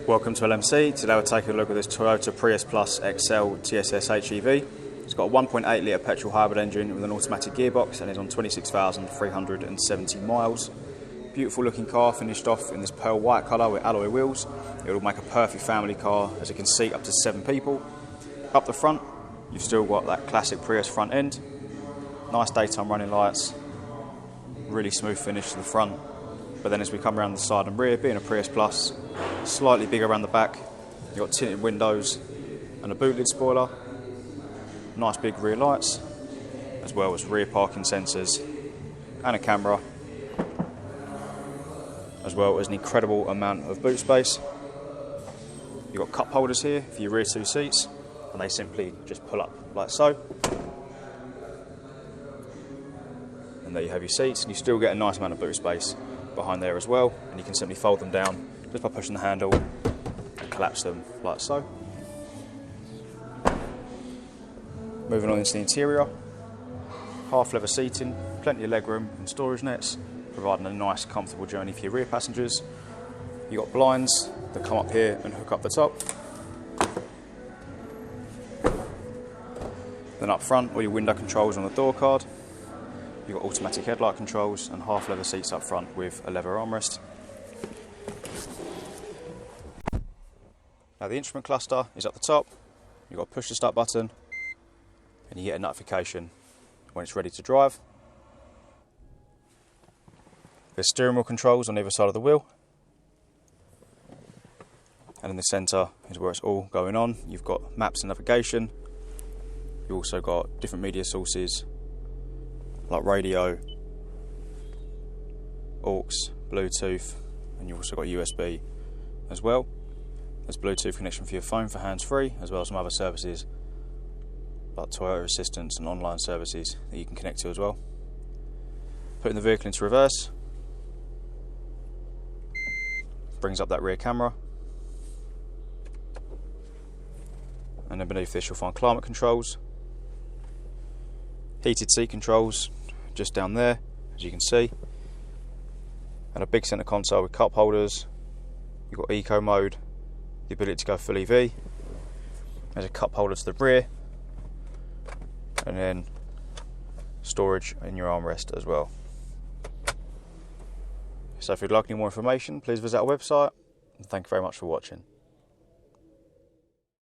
Welcome to LMC. Today we're taking a look at this Toyota Prius Plus XL TSS HEV. It's got a 1.8 litre petrol hybrid engine with an automatic gearbox and is on 26,370 miles. Beautiful looking car, finished off in this pearl white colour with alloy wheels. It will make a perfect family car as it can seat up to 7 people. Up the front, you've still got that classic Prius front end. Nice daytime running lights. Really smooth finish to the front. But then as we come around the side and rear, being a Prius Plus, slightly bigger around the back. You've got tinted windows and a boot lid spoiler. Nice big rear lights, as well as rear parking sensors and a camera, as well as an incredible amount of boot space. You've got cup holders here for your rear 2 seats, and they simply just pull up like so. And there you have your seats, and you still get a nice amount of boot space behind there as well, and you can simply fold them down just by pushing the handle and collapse them like so. Moving on into the interior, half leather seating, plenty of legroom and storage nets, providing a nice comfortable journey for your rear passengers. You've got blinds that come up here and hook up the top. Then up front, all your window controls on the door card. You've got automatic headlight controls and half leather seats up front with a leather armrest. Now the instrument cluster is at the top. You've got a push to start button and you get a notification when it's ready to drive. There's steering wheel controls on either side of the wheel. And in the centre is where it's all going on. You've got maps and navigation. You've also got different media sources like radio, aux, Bluetooth, and you've also got USB as well. There's Bluetooth connection for your phone for hands-free, as well as some other services like Toyota Assistance and online services that you can connect to as well. Putting the vehicle into reverse brings up that rear camera, and then beneath this you'll find climate controls, heated seat controls just down there as you can see, and a big centre console with cup holders. You've got eco mode, the ability to go full EV. There's a cup holder to the rear, and then storage in your armrest as well. So if you'd like any more information, please visit our website, and thank you very much for watching.